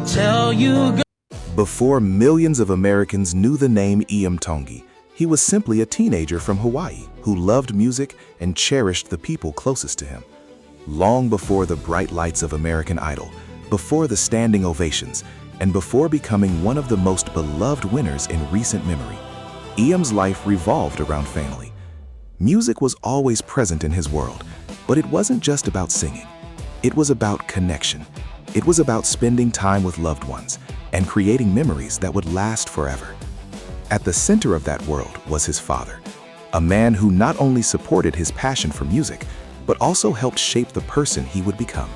tell you. Before millions of Americans knew the name Iam Tongi, he was simply a teenager from Hawaii who loved music and cherished the people closest to him. Long before the bright lights of American Idol, before the standing ovations, and before becoming one of the most beloved winners in recent memory, Iam's life revolved around family. Music was always present in his world, but it wasn't just about singing. It was about connection. It was about spending time with loved ones and creating memories that would last forever. At the center of that world was his father, a man who not only supported his passion for music, but also helped shape the person he would become.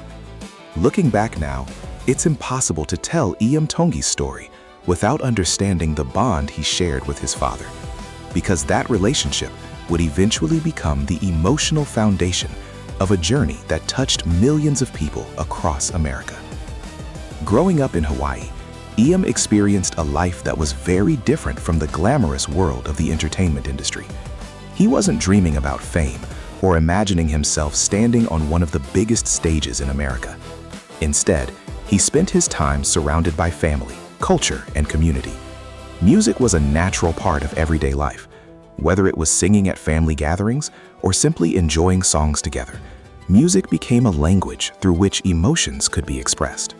Looking back now, it's impossible to tell Iam Tongi's story without understanding the bond he shared with his father, because that relationship would eventually become the emotional foundation of a journey that touched millions of people across America. Growing up in Hawaii, Iam experienced a life that was very different from the glamorous world of the entertainment industry. He wasn't dreaming about fame or imagining himself standing on one of the biggest stages in America. Instead, he spent his time surrounded by family, culture, and community. Music was a natural part of everyday life. Whether it was singing at family gatherings or simply enjoying songs together, music became a language through which emotions could be expressed.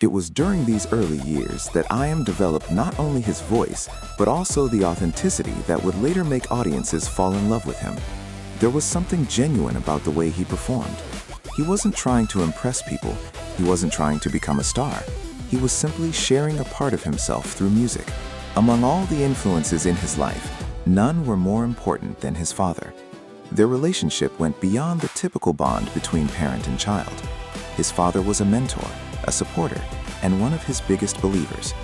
It was during these early years that Iam developed not only his voice, but also the authenticity that would later make audiences fall in love with him. There was something genuine about the way he performed. He wasn't trying to impress people. He wasn't trying to become a star. He was simply sharing a part of himself through music. Among all the influences in his life, none were more important than his father. Their relationship went beyond the typical bond between parent and child. His father was a mentor, a supporter, and one of his biggest believers.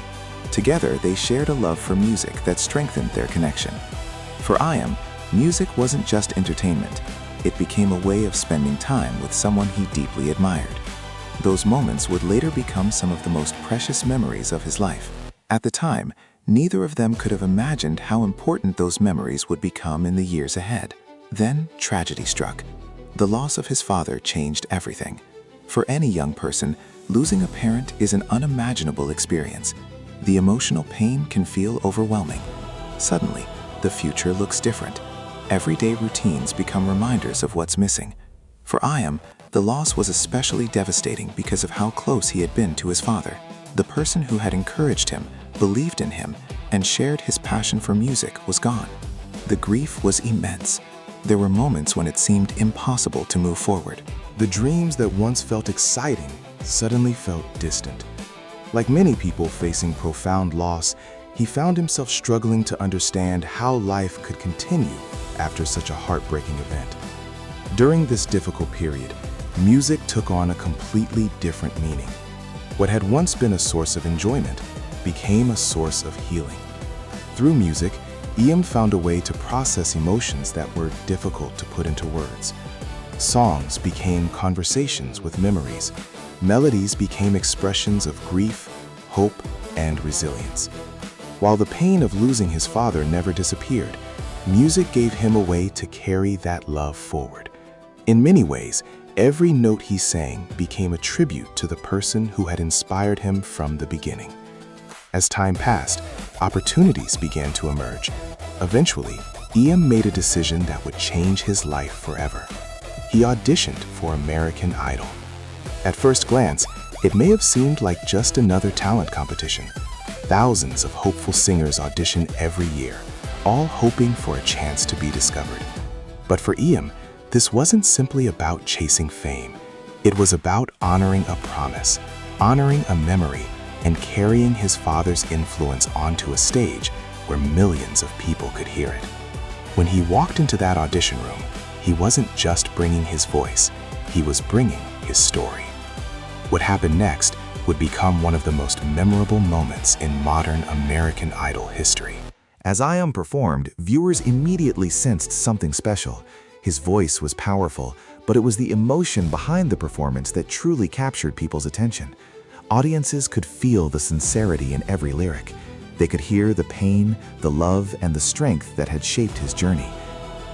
Together, they shared a love for music that strengthened their connection. For Iam, music wasn't just entertainment. It became a way of spending time with someone he deeply admired. Those moments would later become some of the most precious memories of his life. At the time, neither of them could have imagined how important those memories would become in the years ahead. Then, tragedy struck. The loss of his father changed everything. For any young person, losing a parent is an unimaginable experience. The emotional pain can feel overwhelming. Suddenly, the future looks different. Everyday routines become reminders of what's missing. For Iam, the loss was especially devastating because of how close he had been to his father. The person who had encouraged him, believed in him, and shared his passion for music was gone. The grief was immense. There were moments when it seemed impossible to move forward. The dreams that once felt exciting suddenly felt distant. Like many people facing profound loss, he found himself struggling to understand how life could continue after such a heartbreaking event. During this difficult period, music took on a completely different meaning. What had once been a source of enjoyment became a source of healing. Through music, Iam found a way to process emotions that were difficult to put into words. Songs became conversations with memories. Melodies became expressions of grief, hope, and resilience. While the pain of losing his father never disappeared, music gave him a way to carry that love forward. In many ways, every note he sang became a tribute to the person who had inspired him from the beginning. As time passed, opportunities began to emerge. Eventually, Iam made a decision that would change his life forever. He auditioned for American Idol. At first glance, it may have seemed like just another talent competition. Thousands of hopeful singers audition every year, all hoping for a chance to be discovered. But for Iam, this wasn't simply about chasing fame. It was about honoring a promise, honoring a memory, and carrying his father's influence onto a stage where millions of people could hear it. When he walked into that audition room, he wasn't just bringing his voice, he was bringing his story. What happened next would become one of the most memorable moments in modern American Idol history. As Iam performed, viewers immediately sensed something special. His voice was powerful, but it was the emotion behind the performance that truly captured people's attention. Audiences could feel the sincerity in every lyric. They could hear the pain, the love, and the strength that had shaped his journey.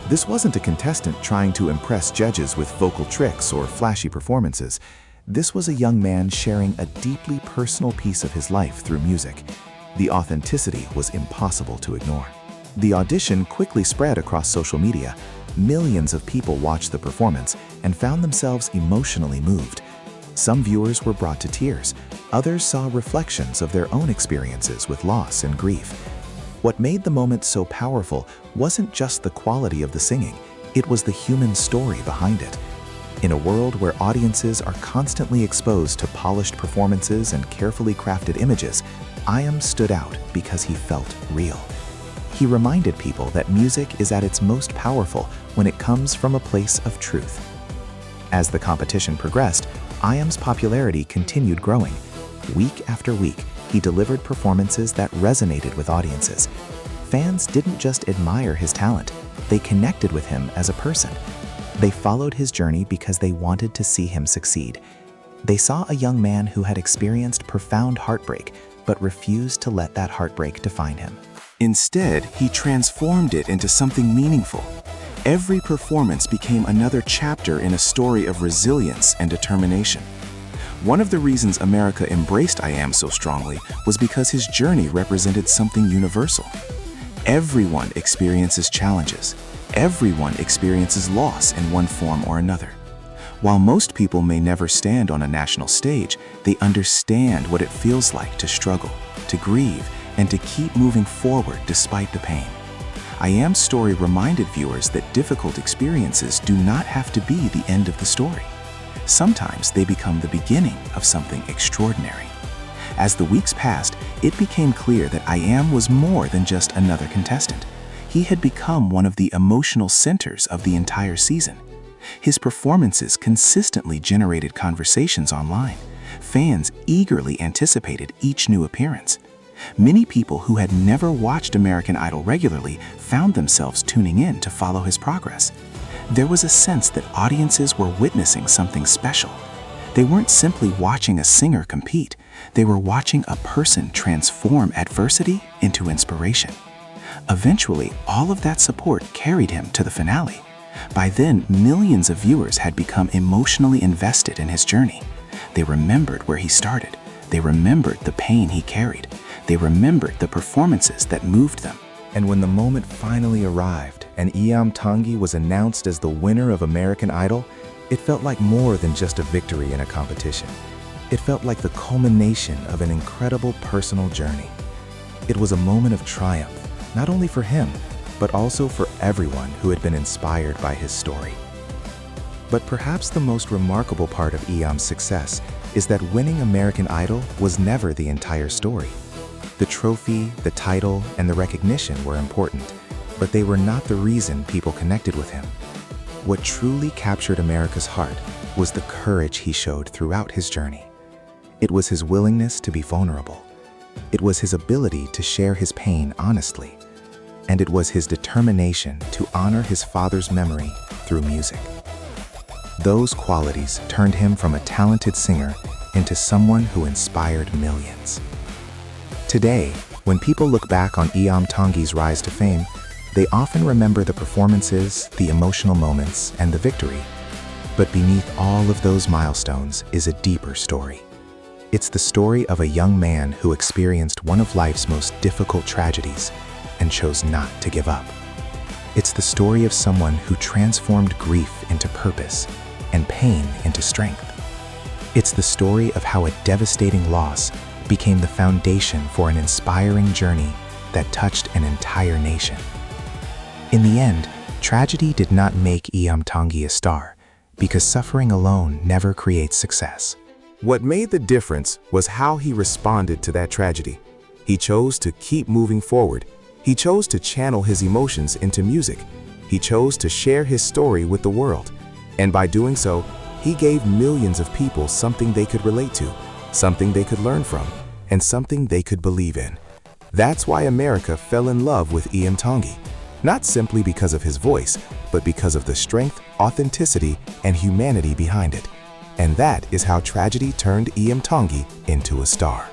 This wasn't a contestant trying to impress judges with vocal tricks or flashy performances. This was a young man sharing a deeply personal piece of his life through music. The authenticity was impossible to ignore. The audition quickly spread across social media. Millions of people watched the performance and found themselves emotionally moved. Some viewers were brought to tears. Others saw reflections of their own experiences with loss and grief. What made the moment so powerful wasn't just the quality of the singing, it was the human story behind it. In a world where audiences are constantly exposed to polished performances and carefully crafted images, Iam stood out because he felt real. He reminded people that music is at its most powerful when it comes from a place of truth. As the competition progressed, Iam's popularity continued growing. Week after week, he delivered performances that resonated with audiences. Fans didn't just admire his talent, they connected with him as a person. They followed his journey because they wanted to see him succeed. They saw a young man who had experienced profound heartbreak, but refused to let that heartbreak define him. Instead, he transformed it into something meaningful. Every performance became another chapter in a story of resilience and determination. One of the reasons America embraced Iam so strongly was because his journey represented something universal. Everyone experiences challenges. Everyone experiences loss in one form or another. While most people may never stand on a national stage, they understand what it feels like to struggle, to grieve, and to keep moving forward despite the pain. Iam's story reminded viewers that difficult experiences do not have to be the end of the story. Sometimes they become the beginning of something extraordinary. As the weeks passed, it became clear that Iam was more than just another contestant. He had become one of the emotional centers of the entire season. His performances consistently generated conversations online. Fans eagerly anticipated each new appearance. Many people who had never watched American Idol regularly found themselves tuning in to follow his progress. There was a sense that audiences were witnessing something special. They weren't simply watching a singer compete, they were watching a person transform adversity into inspiration. Eventually, all of that support carried him to the finale. By then, millions of viewers had become emotionally invested in his journey. They remembered where he started. They remembered the pain he carried. They remembered the performances that moved them. And when the moment finally arrived and Iam Tongi was announced as the winner of American Idol, it felt like more than just a victory in a competition. It felt like the culmination of an incredible personal journey. It was a moment of triumph, not only for him, but also for everyone who had been inspired by his story. But perhaps the most remarkable part of Iam's success is that winning American Idol was never the entire story. The trophy, the title, and the recognition were important, but they were not the reason people connected with him. What truly captured America's heart was the courage he showed throughout his journey. It was his willingness to be vulnerable. It was his ability to share his pain honestly. And it was his determination to honor his father's memory through music. Those qualities turned him from a talented singer into someone who inspired millions. Today, when people look back on Iam Tongi's rise to fame, they often remember the performances, the emotional moments, and the victory. But beneath all of those milestones is a deeper story. It's the story of a young man who experienced one of life's most difficult tragedies and chose not to give up. It's the story of someone who transformed grief into purpose and pain into strength. It's the story of how a devastating loss became the foundation for an inspiring journey that touched an entire nation. In the end, tragedy did not make Iam Tongi a star, because suffering alone never creates success. What made the difference was how he responded to that tragedy. He chose to keep moving forward. He chose to channel his emotions into music. He chose to share his story with the world. And by doing so, he gave millions of people something they could relate to, something they could learn from, and something they could believe in. That's why America fell in love with Iam Tongi, not simply because of his voice, but because of the strength, authenticity, and humanity behind it. And that is how tragedy turned Iam Tongi into a star.